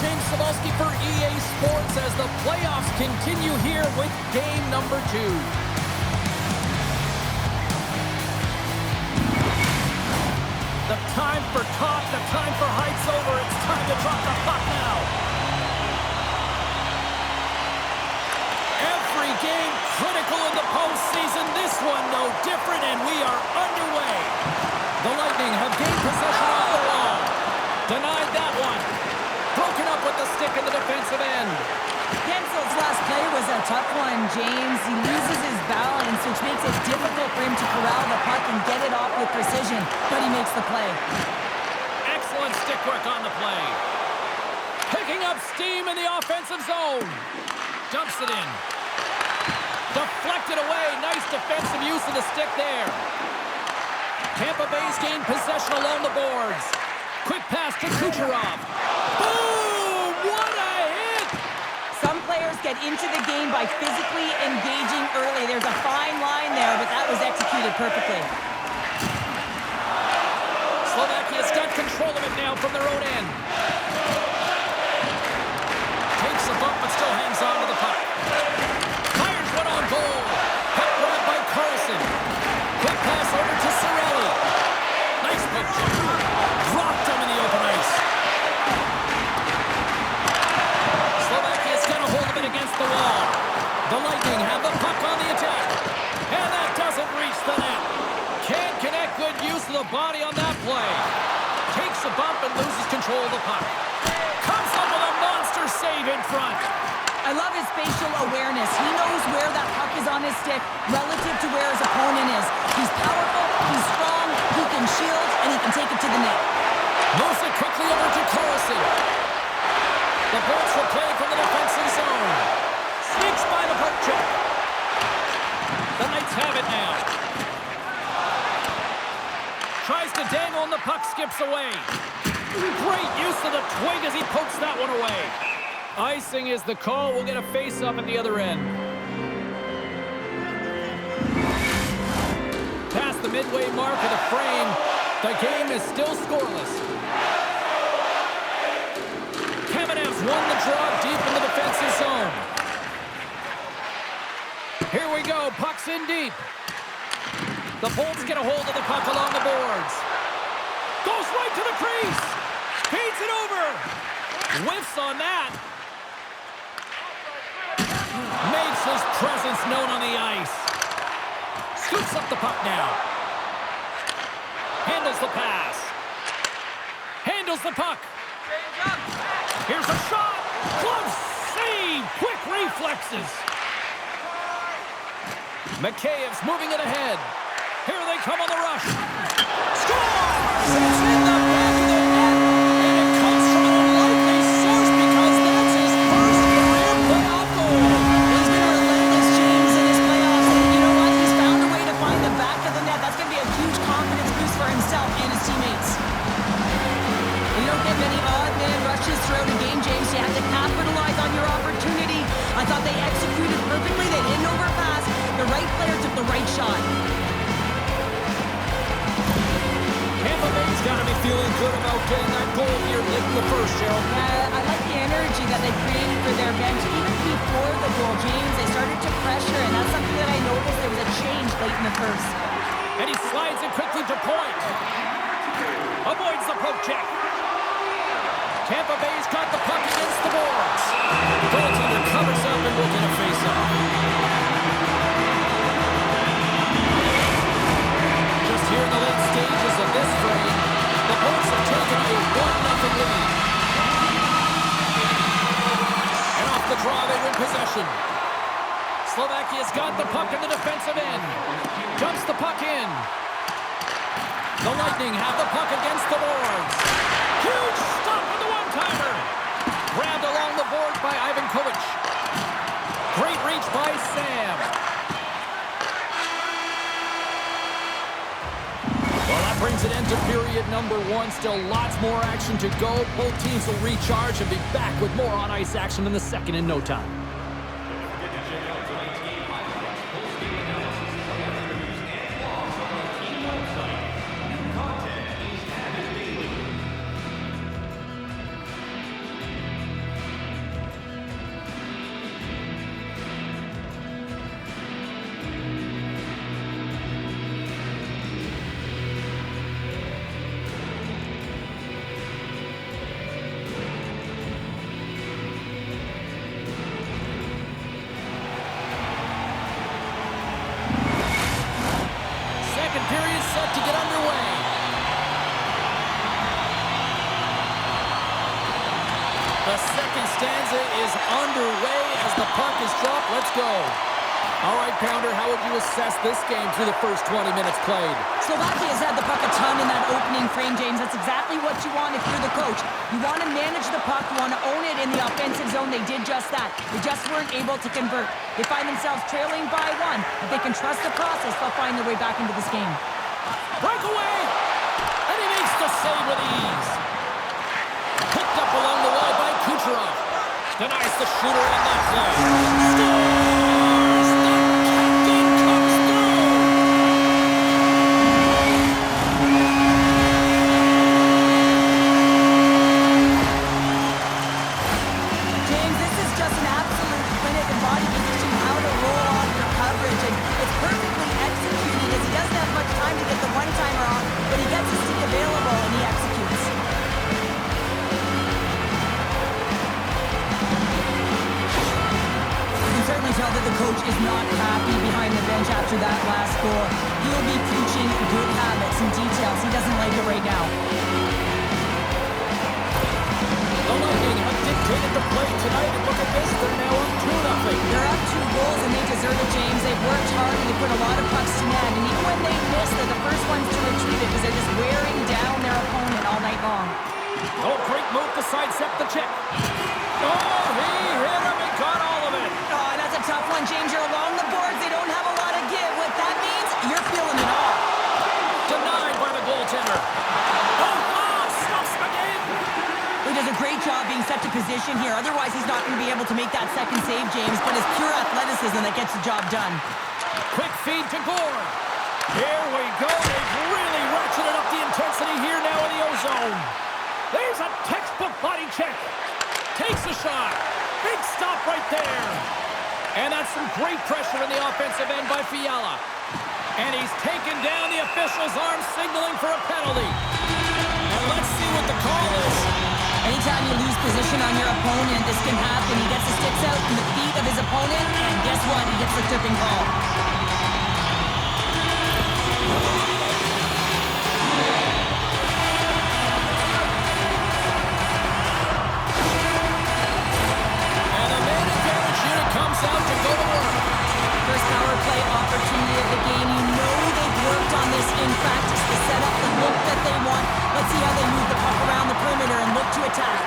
James Cebulski for EA Sports as the playoffs continue here with game number 2. The time for talk, the time for hype's over. It's time to drop the puck now. Every game critical in the postseason. This one no different, and we are underway. The Lightning have gained possession off the wall. Denied that one. Broken up with the stick in the defensive end. Gensel's last play was a tough one, James. He loses his balance, which makes it difficult for him to corral the puck and get it off with precision, but he makes the play. Excellent stick work on the play. Picking up steam in the offensive zone. Dumps it in. Deflected away. Nice defensive use of the stick there. Tampa Bay's gained possession along the boards. Quick pass to Kucherov. Boom! What a hit! Some players get into the game by physically engaging early. There's a fine line there, but that was executed perfectly. Slovakia's got control of it now from their own end. Takes a bump, but still hangs on to the puck. Fires one on goal. Puck grabbed by Carlson. Quick pass over to Cirelli. Nice poke check. Dropped him in the open ice. Slovakia's got a hold of it against the wall. The Lightning have the puck on the attack. And that doesn't reach the net. Can't connect. Good use of the body on that play. Takes a bump and loses control of the puck. Comes up with a monster save in front. I love his spatial awareness. He knows where that puck is on his stick relative to where his opponent is. He's powerful, he's strong, he can shield, and he can take it to the net. Moves it quickly over to Carlson. The Bolts will play from the defensive zone. Sneaks by the poke check. The Knights have it now. Tries to dangle and the puck skips away. Great use of the twig as he pokes that one away. Icing is the call. We'll get a face-up at the other end. Past the midway mark of the frame, the game is still scoreless. Kamenev's won the draw deep in the defensive zone. Here we go. Puck's in deep. The Bolts get a hold of the puck along the boards. Goes right to the crease. Feeds it over. Whiffs on that. Makes his presence known on the ice. Scoops up the puck now. Handles the pass. Handles the puck. Here's a shot. Glove save. Quick reflexes. Makeev's moving it ahead. Here they come on the rush. Scores! It's in the back of the net. And it comes from an unlikely source because that's his first career playoff goal. He's been relentless, James, in his playoffs. And you know what? He's found a way to find the back of the net. That's going to be a huge confidence boost for himself and his teammates. You don't get many odd man rushes throughout a game, James. You have to capitalize on your opportunity. I thought they executed perfectly. They didn't overpass. The right player took the right shot. Tampa Bay's got to be feeling good about getting that goal here late in the first, Gerald. I like the energy that they created for their bench. Even before the goal, James, they started to pressure, and that's something that I noticed. There was a change late in the first. And he slides it quickly to point. Avoids the poke check. Tampa Bay's got the puck against the boards. Goaltender covers up and will get a face-off. Just here in the late stages of this frame, the Bolts have taken a 1-0 lead. And off the draw, they win possession. Slovakia's got the puck in the defensive end. Dumps the puck in. The Lightning have the puck against the boards. Huge stop on the one-timer. Grabbed along the boards by Ivan Kovic. Great reach by Sam. Well, that brings an end to period number 1. Still lots more action to go. Both teams will recharge and be back with more on-ice action in the second in no time. stanza is underway as the puck is dropped. Let's go. All right, Pounder, how would you assess this game through the first 20 minutes played? Slovakia's had the puck a ton in that opening frame, James. That's exactly what you want if you're the coach. You want to manage the puck. You want to own it in the offensive zone. They did just that. They just weren't able to convert. They find themselves trailing by one. If they can trust the process, they'll find their way back into this game. Breakaway! And he makes the save with ease. Picked up along the wall by Kucherov. Denies the shooter on that play. Scores! The captain comes through! James, this is just an absolute clinic in body position, how to roll off your coverage, and it's perfectly executed as he doesn't have much time to get the one-timer off, but he gets his stick available and he executes. You can certainly tell that the coach is not happy behind the bench after that last goal. He'll be preaching good habits and details. He doesn't like it right now. The Lightning have dictated the play tonight, and look at this, they're now up 2-0. They're up 2 goals, and they deserve it, James. They've worked hard, and they put a lot of pucks to net, and even when they miss, they're the first ones to retrieve it because they're just wearing down their opponent all night long. Oh, great move to sidestep the check. Oh, he hit him and got all of it. Oh, that's a tough one, James. You're along the boards. They don't have a lot of give. What that means, you're feeling it all. Denied by the goaltender. Oh, stuffs him again. He does a great job being set to position here. Otherwise, he's not going to be able to make that second save, James, but it's pure athleticism that gets the job done. Quick feed to Gord. Here we go. They've really ratcheted up the intensity here now in the O-zone. There's a textbook body check. Takes a shot. Big stop right there. And that's some great pressure in the offensive end by Fiala. And he's taken down the official's arm, signaling for a penalty. And let's see what the call is. Anytime you lose position on your opponent, this can happen. He gets the sticks out in the feet of his opponent, and guess what? He gets the tripping call. And the man advantage unit comes out to go to work. First power play opportunity of the game. You know they've worked on this in practice to set up the look that they want. Let's see how they move the puck around the perimeter and look to attack.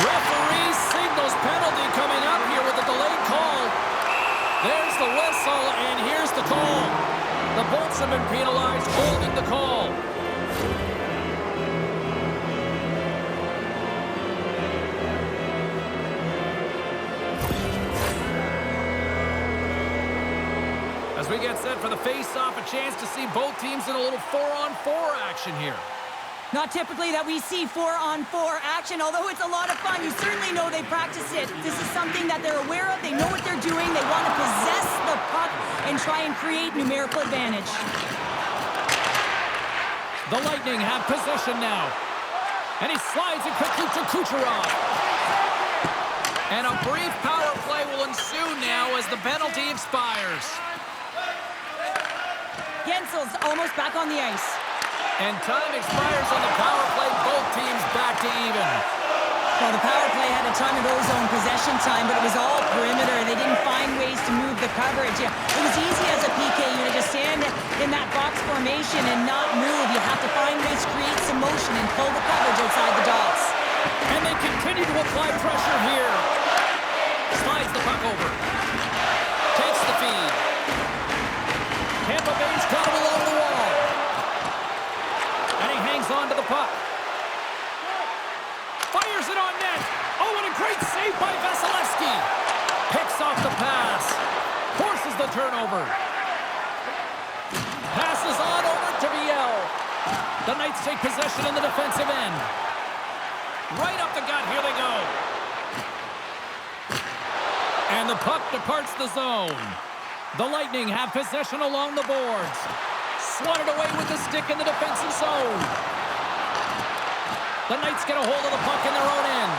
Referee signals penalty coming up here with a delayed call. There's the whistle, and here's the call. The Bolts have been penalized, holding the call. As we get set for the face-off, a chance to see both teams in a little 4-on-4 action here. Not typically that we see 4-on-4 action, although it's a lot of fun. You certainly know they practice it. This is something that they're aware of. They know what they're doing. They want to possess the puck and try and create numerical advantage. The Lightning have possession now. And he slides it quickly to Kucherov. And a brief power play will ensue now as the penalty expires. Gensel's almost back on the ice. And time expires on the power play. Both teams back to even. Well, the power play had a ton of O-zone possession time, but it was all perimeter. They didn't find ways to move the coverage. Yeah, it was easy as a PK unit to stand in that box formation and not move. You have to find ways to create some motion and pull the coverage outside the dots. And they continue to apply pressure here. Slides the puck over. Takes the feed. Tampa Bay's got him along the wall. And he hangs on to the puck. Fires it on net. Oh, and a great save by Vasilevsky. Picks off the pass. Forces the turnover. Passes on over to Viel. The Knights take possession in the defensive end. Right up the gut. Here they go. And the puck departs the zone. The Lightning have possession along the boards. Swatted away with the stick in the defensive zone. The Knights get a hold of the puck in their own end.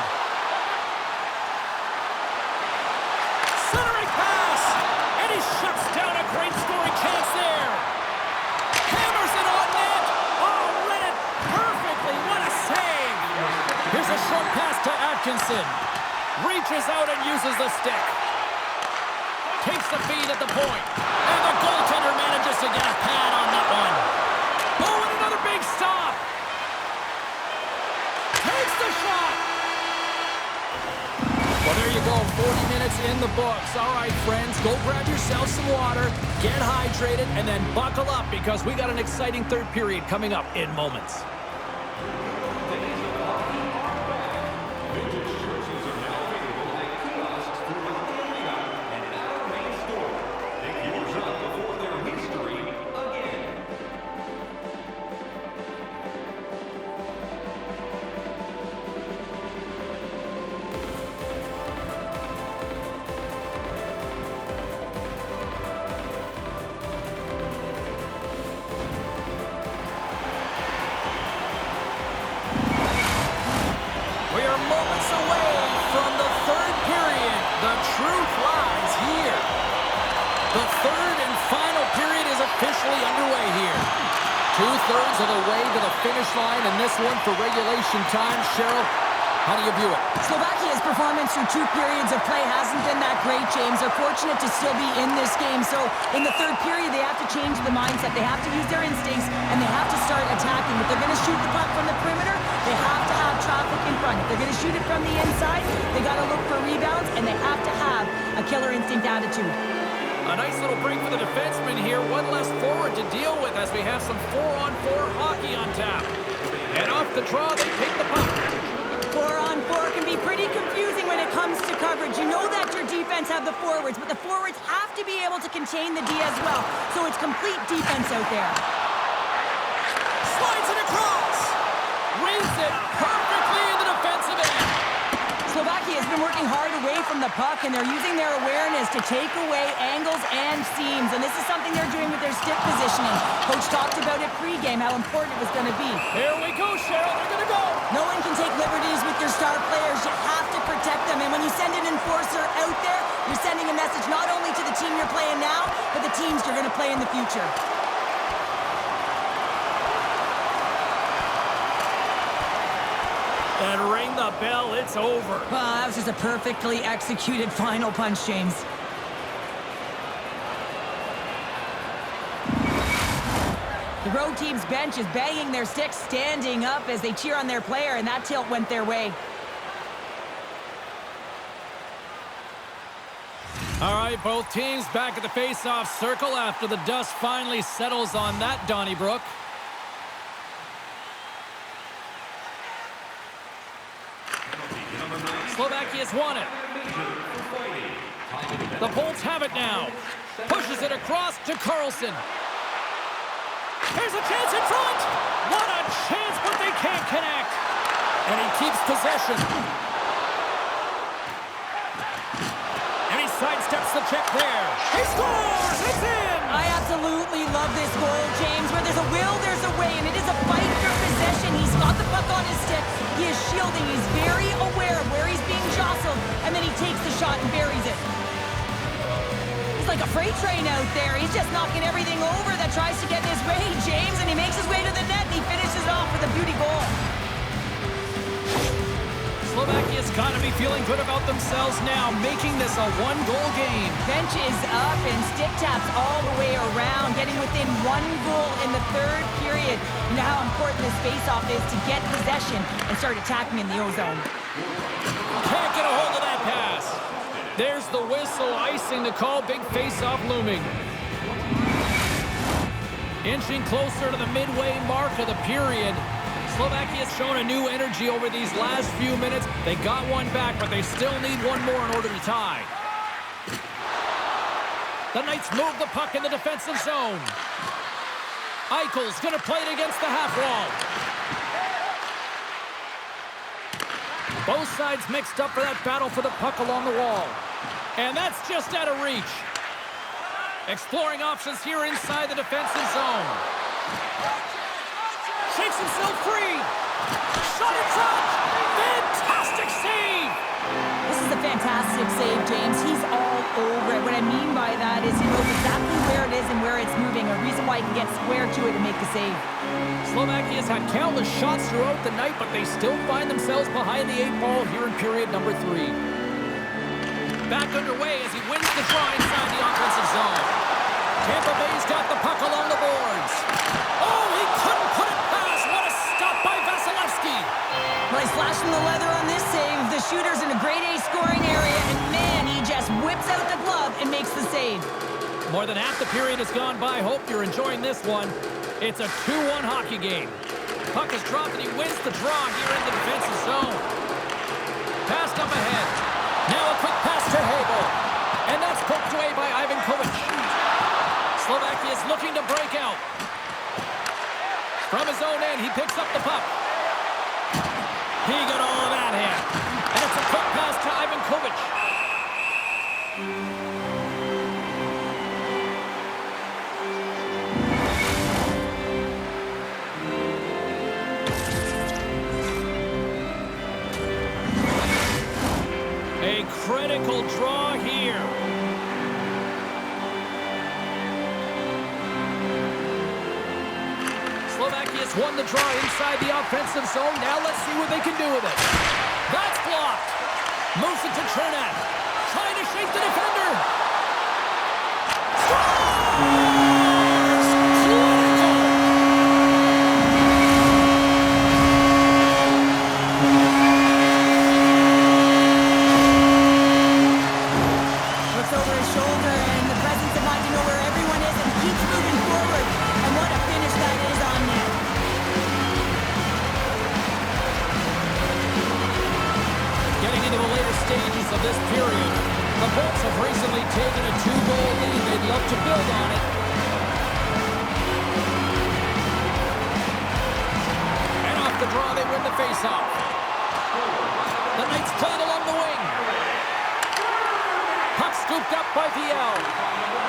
Centering pass! And he shuts down a great scoring chance there. Hammers it on net. Oh, read it perfectly. What a save. Here's a short pass to Atkinson. Carlson reaches out and uses the stick. Takes the feed at the point. And the goaltender manages to get a pad on that one. Oh, and another big stop. Takes the shot. Well, there you go. 40 minutes in the books. All right, friends, go grab yourself some water, get hydrated, and then buckle up because we got an exciting third period coming up in moments. Officially underway here. Two-thirds of the way to the finish line, and this one for regulation time. Cheryl, how do you view it? Slovakia's performance through 2 periods of play hasn't been that great, James. They're fortunate to still be in this game. So in the third period, they have to change the mindset. They have to use their instincts, and they have to start attacking. If they're going to shoot the puck from the perimeter, they have to have traffic in front. If they're going to shoot it from the inside, they got to look for rebounds, and they have to have a killer instinct attitude. A nice little break for the defenseman here. One less forward to deal with as we have some 4-on-4 hockey on tap. And off the draw, they pick the puck. 4-on-4 can be pretty confusing when it comes to coverage. You know that your defense have the forwards, but the forwards have to be able to contain the D as well. So it's complete defense out there. Slides it across. Reads it perfectly in the defensive end. Slovakia has been working hard away from the puck, and they're using their awareness to take away angles and seams. And this is something they're doing with their stick positioning. Coach talked about it pregame, how important it was going to be. Here we go, Cheryl. They're going to go. No one can take liberties with your star players. You have to protect them. And when you send an enforcer out there, you're sending a message not only to the team you're playing now, but the teams you're going to play in the future. And ring the bell, it's over. That was just a perfectly executed final punch, James. The road team's bench is banging their sticks, standing up as they cheer on their player, and that tilt went their way. All right, both teams back at the face-off circle after the dust finally settles on that, Donnybrook. Slovakia's won it. The Bolts have it now. Pushes it across to Carlson. Here's a chance in front. What a chance, but they can't connect. And he keeps possession. And he sidesteps the check there. He scores! It's in! I absolutely love this goal, James. Where there's a will, there's a way, and it is a fight for possession. He's got the puck on his stick. He is shielding. He's very aware of where he's being jostled, and then he takes the shot and buries it. He's like a freight train out there. He's just knocking everything over that tries to get in his way, James, and he makes his way to the net, and he finishes it off with a beauty goal. Slovakia's got to be feeling good about themselves now, making this a one-goal game. Bench is up and stick taps all the way around, getting within 1 goal in the third period. You know how important this face-off is to get possession and start attacking in the O-zone. Can't get a hold of that pass. There's the whistle, icing the call, big face-off looming. Inching closer to the midway mark of the period. Slovakia's shown a new energy over these last few minutes. They got one back, but they still need one more in order to tie. The Knights move the puck in the defensive zone. Eichel's going to play it against the half wall. Both sides mixed up for that battle for the puck along the wall. And that's just out of reach. Exploring options here inside the defensive zone. Shakes himself free. Shot in front. Fantastic save. This is a fantastic save, James. He's all over it. What I mean by that is he knows exactly where it is and where it's moving, a reason why he can get square to it and make the save. Slovakia's had countless shots throughout the night, but they still find themselves behind the 8 ball here in period number 3. Back underway as he wins the draw inside the offensive zone. Tampa Bay's got the puck along the boards. Oh, he couldn't put it past. What a stop by Vasilevsky. Well, he's flashing the leather on this save. The shooter's in a grade A scoring area, and man, he just whips out the glove and makes the save. More than half the period has gone by. Hope you're enjoying this one. It's a 2-1 hockey game. Puck is dropped and he wins the draw here in the defensive zone. Passed up ahead. Now a quick pass to Hagel. And that's poked away by Ivan Kovic. Slovakia is looking to break out. From his own end, he picks up the puck. He got all of that in. And it's a quick pass to Ivan Kovic. A critical draw here. Slovakia's won the draw inside the offensive zone. Now let's see what they can do with it. That's blocked. Moves it to Chernak. Trying to shake the defender. Looks over his shoulder and the presence of mind to know where everyone is and keeps moving forward. And what a finish that is on net. Getting into the later stages of this period, the Bolts have recently taken a 2-goal lead. They'd love to build on it. And off the draw, they win the faceoff. The Knights playing along the wing. Puck scooped up by Viel.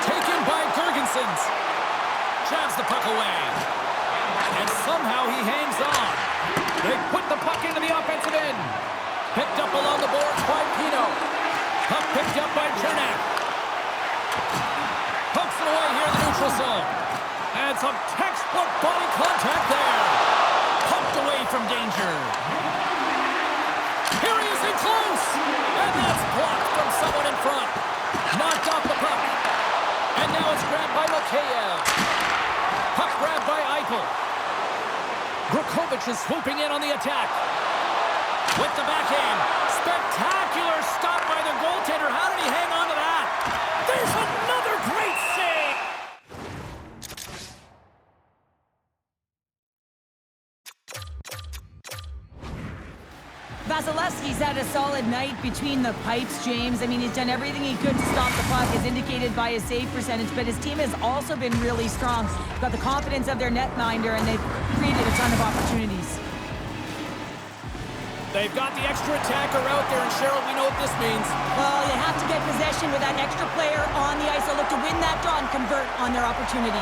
Taken by Gergensons. Jabs the puck away. And somehow he hangs on. They put the puck into the offensive end. Picked up along the boards by Pino. Puck picked up by Chernak. Pokes it away here in the neutral zone. And some textbook body contact there. Pumped away from danger. Here he is in close. And that's blocked from someone in front. Knocked off the puck. And now it's grabbed by Lokeyev. Puck grabbed by Eichel. Grukovic is swooping in on the attack. With the backhand. Spectacular stop by the goaltender. How did he hang on to that? There's another great save. Vasilevsky's had a solid night between the pipes, James. I mean, he's done everything he could to stop the puck, as indicated by his save percentage, but his team has also been really strong. Got the confidence of their netminder, and they've created a ton of opportunities. They've got the extra attacker out there, and Cheryl, we know what this means. Well, you have to get possession with that extra player on the ice. They'll look to win that draw and convert on their opportunity.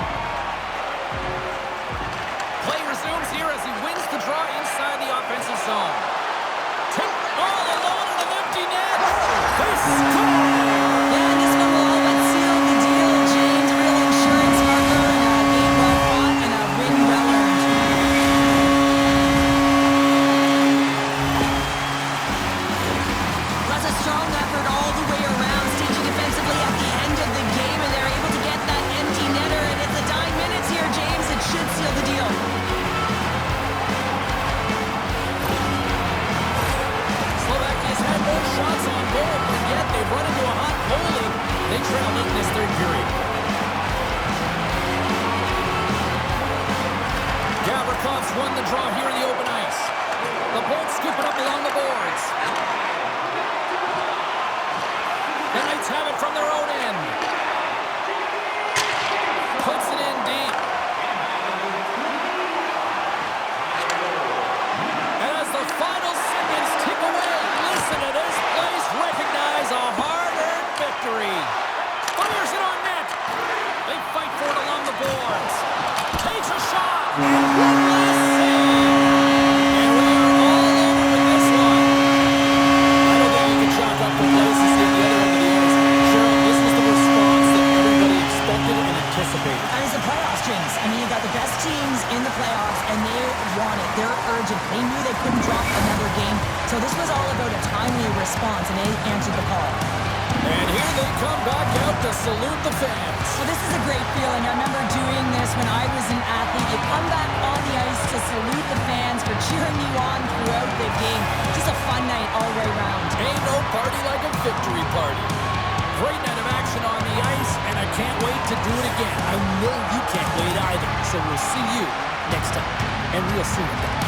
Play resumes here as he wins the draw inside the offensive zone. Tipped all alone in an empty net. They score! Yeah, this one will all but seal the deal, James. A real insurance marker and a game well fought and a win well earned. That's a strong effort all the way around, staging defensively at the end of the game, and they're able to get that empty netter, and it's the dying minutes here, James. It should seal the deal. Slovakia's had both shots on goal, but yet they've run into a hot goalie. They trail late in this third period. Gavrikov's won the draw here in the open ice. The Bolts scoop it up along the boards. The Knights have it from their own end. Puts it in deep. And as the final seconds tick away, listen to this place recognize a hard-earned victory. Fires it on net. They fight for it along the boards. Takes a shot. And one last save. And we are all over with this one. I don't think you can chalk up complacency at the other end of the ice. Cheryl, this was the response that everybody expected and anticipated. their urgent. They knew they couldn't drop another game. So this was all about a timely response, and they answered the call. And here they come back out to salute the fans. Well, this is a great feeling. I remember doing this when I was an athlete. You come back on the ice to salute the fans for cheering you on throughout the game. Just a fun night all the way around. Ain't no party like a victory party. Great night of action on the ice, and I can't wait to do it again. I know you can't wait either. So we'll see you next time. And we'll see you then.